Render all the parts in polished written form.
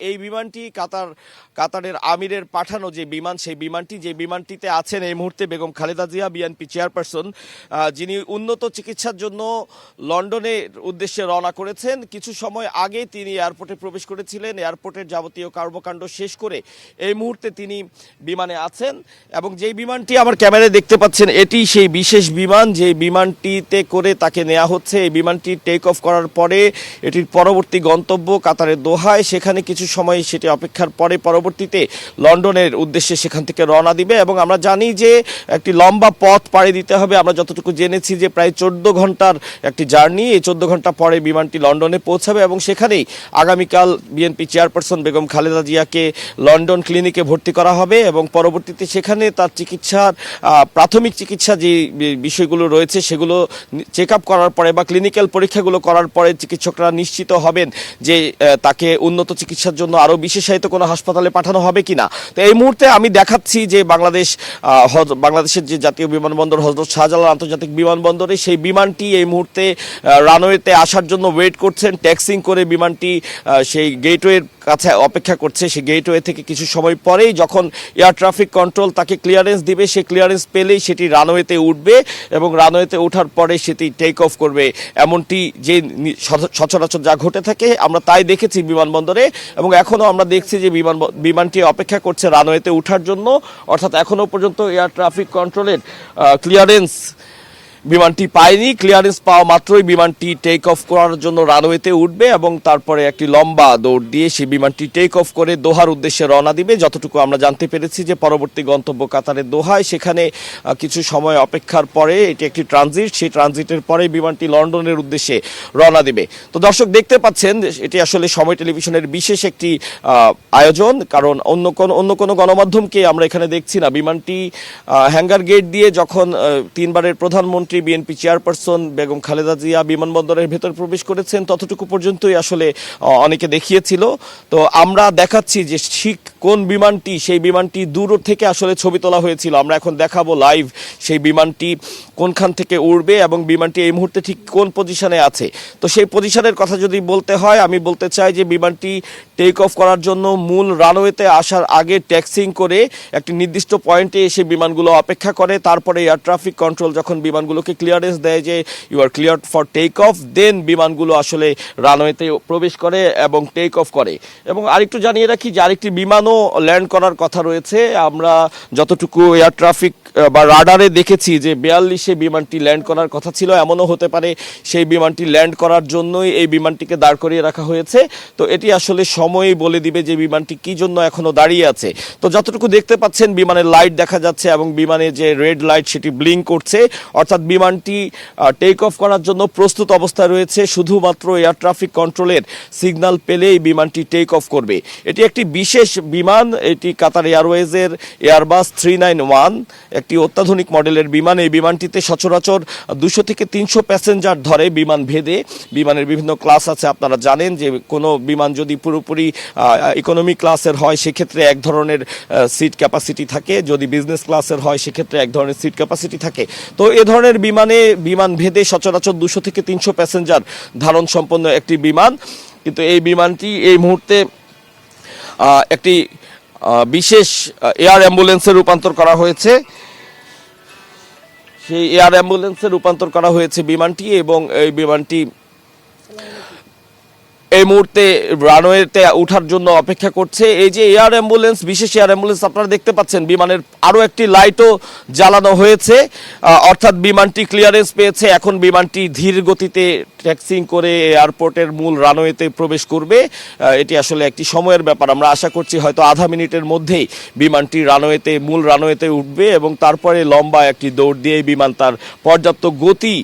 এই বিমানটি কাতারের আমিরের পাঠানো যে বিমান, সেই বিমানটিতে আছেন এই মুহূর্তে বেগম খালেদা জিয়া, বিএনপি চেয়ারপারসন, যিনি উন্নত চিকিৎসার জন্য লন্ডনের উদ্দেশ্যে রওনা করেছেন। কিছু সময় আগে তিনি এয়ারপোর্টে প্রবেশ করেছিলেন। এয়ারপোর্টের যাবতীয় কর্মকাণ্ড শেষ করে এই মুহূর্তে তিনি বিমানে আছেন এবং যেই বিমানটি আমার ক্যামেরায় দেখতে পাচ্ছেন, এটি সেই বিশেষ বিমান যে বিমানটিতে করে তাকে নেওয়া হচ্ছে। এই বিমানটি টেক অফ করার পরে এটির পরবর্তী গন্তব্য কাতারের দোহায়, সেখানে কিছু সময় সেটি অপেক্ষার পরে পরবর্তীতে লন্ডনের উদ্দেশ্যে সেখান থেকে রওনা দিবে। এবং আমরা জানি যে একটি লম্বা পথ পাড়ি দিতে হবে। আমরা যতটুকু জেনেছি যে প্রায় 14 ঘন্টার একটি জার্নি। এই 14 ঘন্টা পরে বিমানটি লন্ডনে পৌঁছাবে এবং সেখানেই আগামীকাল বিএনপি চেয়ারপারসন বেগম খালেদা জিয়াকে লন্ডন ক্লিনিকে ভর্তি করা হবে এবং পরবর্তীতে সেখানে তার চিকিৎসার প্রাথমিক চিকিৎসা যে বিষয়গুলো রয়েছে সেগুলো চেক আপ করার পরে বা ক্লিনিক্যাল পরীক্ষাগুলো করার পরে চিকিৎসকরা নিশ্চিত হবেন যে তাকে উন্নত চিকিৎসার জন্য আরও বিশেষায়িত কোনো হাসপাতালে পাঠানো হবে কিনা। তো এই মুহূর্তে আমি দেখাচ্ছি যে বাংলাদেশের যে জাতীয় বিমানবন্দর হযরত শাহজালাল আন্তর্জাতিক বিমানবন্দরে সেই বিমানটি এই মুহূর্তে রানওয়েতে আসার জন্য ওয়েট করছেন। ট্যাক্সিং করে বিমানটি সেই গেটওয়ের কাছে অপেক্ষা করছে। সেই গেটওয়ে থেকে কিছু সময় পরেই যখন এয়ার ট্রাফিক কন্ট্রোল তাকে ক্লিয়ারেন্স দিবে, সেই ক্লিয়ারেন্স পেলেই সেটি রানওয়েতে উঠবে এবং রানওয়েতে ওঠার পরে সেটি টেক অফ করবে। এমনটি যে সচরাচর যা ঘটে থাকে আমরা তাই দেখেছি বিমানবন্দরে এবং এখনও আমরা দেখছি যে বিমানটি অপেক্ষা করছে রানওয়েতে ওঠার জন্য। অর্থাৎ এখনও পর্যন্ত এয়ার ট্রাফিক কন্ট্রোলের ক্লিয়ারেন্স বিমানটি পায়নি। ক্লিয়ারেন্স পাওয়া মাত্রই বিমানটি টেক অফ করার জন্য রানওয়েতে উঠবে এবং তারপরে একটি লম্বা দৌড় দিয়ে সেই বিমানটি টেক অফ করে দোহার উদ্দেশ্যে রওনা দিবে। যতটুকু আমরা জানতে পেরেছি যে পরবর্তী গন্তব্য কাতারের দোহায়, সেখানে কিছু সময় অপেক্ষার পরে এটি একটি ট্রানজিট, সেই ট্রানজিটের পরে বিমানটি লন্ডনের উদ্দেশ্যে রওনা দিবে। তো দর্শক দেখতে পাচ্ছেন এটি আসলে সময় টেলিভিশনের বিশেষ একটি আয়োজন, কারণ অন্য কোনো গণমাধ্যমকে আমরা এখানে দেখছি না। বিমানটি হ্যাঙ্গার গেট দিয়ে যখন 3 বারের প্রধানমন্ত্রী বিএনপি চেয়ারপারসন বেগম খালেদা জিয়া বিমানবন্দরের ভেতর প্রবেশ করেছেন ততটুকু পর্যন্তই আসলে অনেকে দেখিয়েছিল। তো আমরা দেখাচ্ছি যে ঠিক কোন বিমানটি, সেই বিমানটি দূর থেকে আসলে ছবি তোলা হয়েছিল। আমরা এখন দেখাবো লাইভ সেই বিমানটি কোনখান থেকে উড়বে এবং বিমানটি এই মুহূর্তে ঠিক কোন পজিশনে আছে। তো সেই পজিশনের কথা যদি বলতে হয়, আমি বলতে চাই যে বিমানটি টেক অফ করার জন্য মূল রানওয়েতে আসার আগে ট্যাক্সিং করে একটি নির্দিষ্ট পয়েন্টে এসে বিমানগুলো অপেক্ষা করে। তারপরে এয়ার ট্রাফিক কন্ট্রোল যখন বিমানগুলোকে ক্লিয়ারেন্স দেয় যে you are clear for take off, then বিমানগুলো আসলে রানওয়েতে প্রবেশ করে এবং টেক অফ করে। এবং আরেকটু জানিয়ে রাখি যে আরেকটি বিমানও ল্যান্ড করার কথা রয়েছে। আমরা যতটুকু এয়ার ট্রাফিক বা রাডারে দেখেছি যে 42-এ বিমানটি ল্যান্ড করার কথা ছিল। এমনও হতে পারে সেই বিমানটি ল্যান্ড করার জন্যই এই বিমানটিকে দাঁড় করিয়ে রাখা হয়েছে। তো এটি আসলে সময়ই বলে দিবে যে বিমানটি কি জন্য এখনো দাঁড়িয়ে আছে। তো যতটুকু দেখতে পাচ্ছেন বিমানের লাইট দেখা যাচ্ছে এবং বিমানে যে রেড লাইট সেটি ব্লিঙ্ক করছে, অর্থাৎ বিমানটি টেক অফ করার জন্য প্রস্তুত অবস্থায় রয়েছে। শুধুমাত্র এয়ার ট্রাফিক কন্ট্রোলের সিগন্যাল পেলেই বিমানটি টেক অফ করবে। এটি একটি বিশেষ বিমান, এটি কাতার এয়ারওয়েজের এয়ারবাস 391, একটি অত্যাধুনিক মডেলের বিমান। এই বিমানটিতে সচরাচর 200 থেকে 300 প্যাসেঞ্জার ধরে বিমান ভেদে। বিমানের বিভিন্ন ক্লাস আছে, আপনারা জানেন যে কোনো বিমান যদি পুরোপুরি ইকোনমি ক্লাসের হয় সেক্ষেত্রে এক ধরনের সিট ক্যাপাসিটি থাকে, যদি বিজনেস ক্লাসের হয় সেক্ষেত্রে এক ধরনের সিট ক্যাপাসিটি থাকে। তো এ ধরনের বিমান ভেদে সচরাচর 200 থেকে 300 প্যাসেঞ্জার ধারণ সম্পন্ন একটি বিমান। কিন্তু এই বিমানটি এই মুহূর্তে একটি বিশেষ এয়ার অ্যাম্বুলেন্সে রূপান্তর করা হয়েছে। সেই এয়ার অ্যাম্বুলেন্সে রূপান্তর করা হয়েছে বিমানটি এবং এই বিমানটি এই মুহূর্তে রানওয়েতে ওঠার জন্য অপেক্ষা করছে। এই যে এয়ার অ্যাম্বুলেন্স, বিশেষ এয়ার অ্যাম্বুলেন্স আপনারা দেখতে পাচ্ছেন, বিমানের আরও একটি লাইটও জ্বালানো হয়েছে, অর্থাৎ বিমানটি ক্লিয়ারেন্স পেয়েছে। এখন বিমানটি ধীর গতিতে ট্যাক্সিং করে এয়ারপোর্টের মূল রানওয়েতে প্রবেশ করবে। এটি আসলে একটি সময়ের ব্যাপার। আমরা আশা করছি হয়তো আধা মিনিটের মধ্যেই বিমানটি মূল রানওয়েতে উঠবে এবং তারপরে লম্বা একটি দৌড় দিয়ে বিমান তার পর্যাপ্ত গতি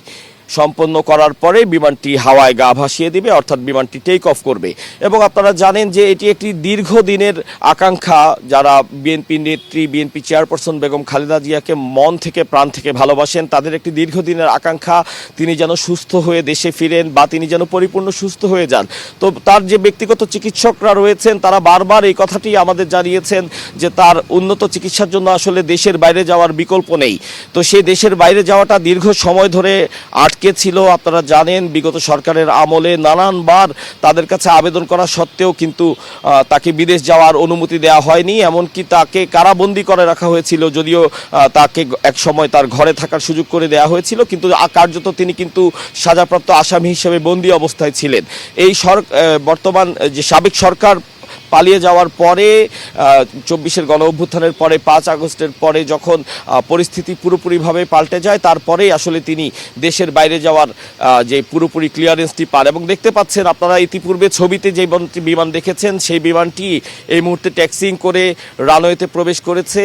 সম্পন্ন করার পরে বিমানটি হাওয়ায় গা ভাসিয়ে দিবে, অর্থাৎ বিমানটি টেক অফ করবে। এবং আপনারা জানেন যে এটি একটি দীর্ঘদিনের আকাঙ্ক্ষা। যারা বিএনপি নেত্রী, বিএনপি চেয়ারপারসন বেগম খালেদা জিয়াকে মন থেকে প্রাণ থেকে ভালোবাসেন, তাদের একটি দীর্ঘদিনের আকাঙ্ক্ষা তিনি যেন সুস্থ হয়ে দেশে ফিরেন বা তিনি যেন পরিপূর্ণ সুস্থ হয়ে যান। তো তার যে ব্যক্তিগত চিকিৎসকরা রয়েছেন তারা বারবার এই কথাটি আমাদের জানিয়েছেন যে তার উন্নত চিকিৎসার জন্য আসলে দেশের বাইরে যাওয়ার বিকল্প নেই। তো সেই দেশের বাইরে যাওয়াটা দীর্ঘ সময় ধরে আটকে ছিল। আপনারা জানেন বিগত সরকারের আমলে নানানবার তাদের কাছে আবেদন করা সত্ত্বেও কিন্তু তাকে বিদেশ যাওয়ার অনুমতি দেওয়া হয়নি, এমনকি তাকে কারাবন্দী করে রাখা হয়েছিল, যদিও তাকে এক সময় তার ঘরে থাকার সুযোগ করে দেওয়া হয়েছিল, কিন্তু কার্যত তিনি কিন্তু সাজাপ্রাপ্ত আসামি হিসেবে বন্দী অবস্থায় ছিলেন। এই বর্তমান যে সাবেক সরকার পালিয়ে যাওয়ার পরে 24-এর গণ অভ্যুত্থানের পরে 5 আগস্টের পরে যখন পরিস্থিতি পুরোপুরিভাবে পাল্টে যায়, তারপরেই আসলে তিনি দেশের বাইরে যাওয়ার যে পুরোপুরি ক্লিয়ারেন্সটি পান। এবং দেখতে পাচ্ছেন আপনারা ইতিপূর্বে ছবিতে যে বিমান দেখেছেন, সেই বিমানটি এই মুহূর্তে ট্যাক্সিং করে রানওয়েতে প্রবেশ করেছে।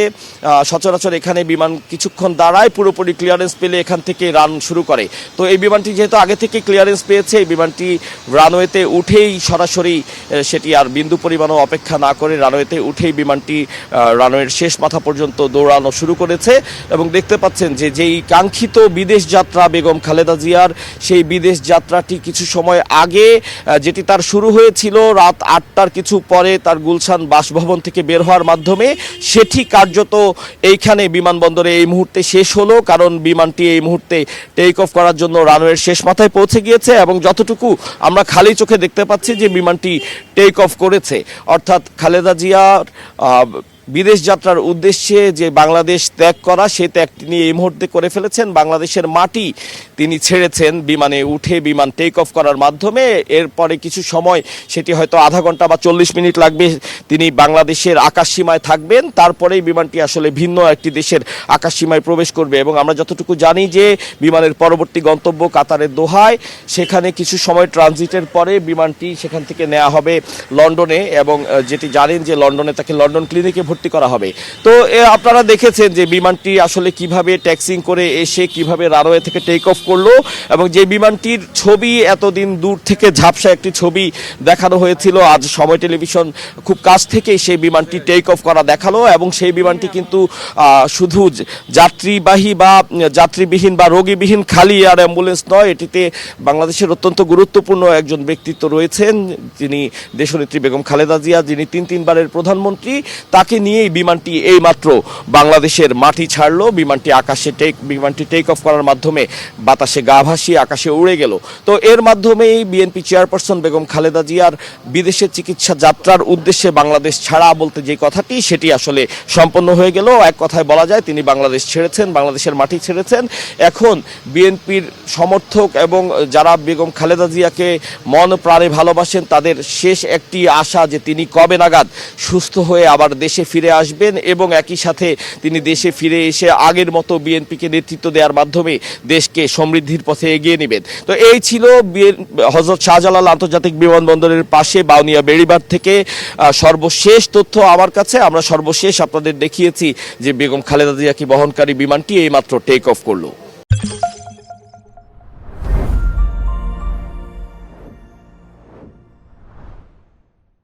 সচরাচর এখানে বিমান কিছুক্ষণ দাঁড়ায়, পুরোপুরি ক্লিয়ারেন্স পেলে এখান থেকে রান শুরু করে। তো এই বিমানটি যেহেতু আগে থেকে ক্লিয়ারেন্স পেয়েছে, এই বিমানটি রানওয়েতে উঠেই সরাসরি সেটি আর বিন্দু পরিমাণ অপেক্ষা না করে রানওয়েতে উঠেই বিমানটি রানওয়ের শেষ মাথা পর্যন্ত দৌড়ানো শুরু করেছে। এবং দেখতে পাচ্ছেন যে যেই কাঙ্ক্ষিত বিদেশ যাত্রা বেগম খালেদা জিয়ার, সেই বিদেশ যাত্রাটি কিছু সময় আগে যেটি তার শুরু হয়েছিল রাত 8টার কিছু পরে তার গুলশান বাসভবন থেকে বের হওয়ার মাধ্যমে, সেটি কার্যত এইখানে বিমানবন্দরে এই মুহূর্তে শেষ হলো। কারণ বিমানটি এই মুহূর্তে টেক অফ করার জন্য রানওয়ের শেষ মাথায় পৌঁছে গিয়েছে এবং যতটুকু আমরা খালি চোখে দেখতে পাচ্ছি যে বিমানটি টেক অফ করেছে। অর্থাৎ খালেদা জিয়ার বিদেশ যাত্রার উদ্দেশ্যে যে বাংলাদেশ ত্যাগ করা, সেই ত্যাগটি তিনি এই মুহূর্তে করে ফেলেছেন। বাংলাদেশের মাটি তিনি ছেড়েছেন বিমানে উঠে, বিমান টেক অফ করার মাধ্যমে। এরপরে কিছু সময়, সেটি হয়তো আধা ঘন্টা বা 40 মিনিট লাগবে, তিনি বাংলাদেশের আকাশসীমায় থাকবেন। তারপরেই বিমানটি আসলে ভিন্ন একটি দেশের আকাশসীমায় প্রবেশ করবে। এবং আমরা যতটুকু জানি যে বিমানের পরবর্তী গন্তব্য কাতারের দোহায়, সেখানে কিছু সময় ট্রানজিটের পরে বিমানটি সেখান থেকে নেওয়া হবে লন্ডনে। এবং যেটি জানেন যে লন্ডনে তাকে লন্ডন ক্লিনিকে ভর্তি করা হবে। তো আপনারা দেখেছেন যে বিমানটি আসলে কিভাবে ট্যাক্সিং করে এসে কিভাবে রানওয়ে থেকে টেক অফ করলো। এবং যে বিমানটির ছবি এতদিন দূর থেকে ঝাপসা একটি ছবি দেখানো হয়েছিল, আজ সময় টেলিভিশন খুব কাছ থেকেই সেই বিমানটি টেক অফ করা দেখালো। এবং সেই বিমানটি কিন্তু শুধু যাত্রীবিহীন বা রোগীবিহীন খালি আর অ্যাম্বুলেন্স নয়, এটিতে বাংলাদেশের অত্যন্ত গুরুত্বপূর্ণ একজন ব্যক্তিত্ব রয়েছেন, যিনি দেশনেত্রী বেগম খালেদা জিয়া, যিনি তিনবারের প্রধানমন্ত্রী। তাকে নিয়েই বিমানটি এইমাত্র বাংলাদেশের মাটি ছাড়লো। বিমানটি টেক অফ করার মাধ্যমে বাতাসে গা ভাসিয়ে আকাশে উড়ে গেল। তো এর মাধ্যমেই বিএনপি চেয়ারপারসন বেগম খালেদা জিয়ার বিদেশে চিকিৎসা যাত্রার উদ্দেশ্যে বাংলাদেশ ছাড়া বলতে যে কথাটি, সেটি আসলে সম্পন্ন হয়ে গেল। এক কথায় বলা যায় তিনি বাংলাদেশ ছেড়েছেন, বাংলাদেশের মাটি ছেড়েছেন। এখন বিএনপির সমর্থক এবং যারা বেগম খালেদা জিয়াকে মন প্রাণে ভালোবাসেন, তাদের শেষ একটি আশা যে তিনি কবে নাগাদ সুস্থ হয়ে আবার দেশে ফিরে আসবেন এবং একই সাথে তিনি দেশে ফিরে এসে আগের মতো বিএনপিকে নেতৃত্ব দেওয়ার মাধ্যমে দেশকে সমৃদ্ধির পথে এগিয়ে নেবেন। তো এই ছিল হযরত শাহজালাল আন্তর্জাতিক বিমানবন্দরের পাশে বাউনিয়া বেড়িবাঁধ থেকে সর্বশেষ তথ্য আমার কাছে। আমরা সর্বশেষ আপনাদের দেখিয়েছি যে বেগম খালেদা জিয়াকে বহনকারী বিমানটি এইমাত্র টেক অফ করলো।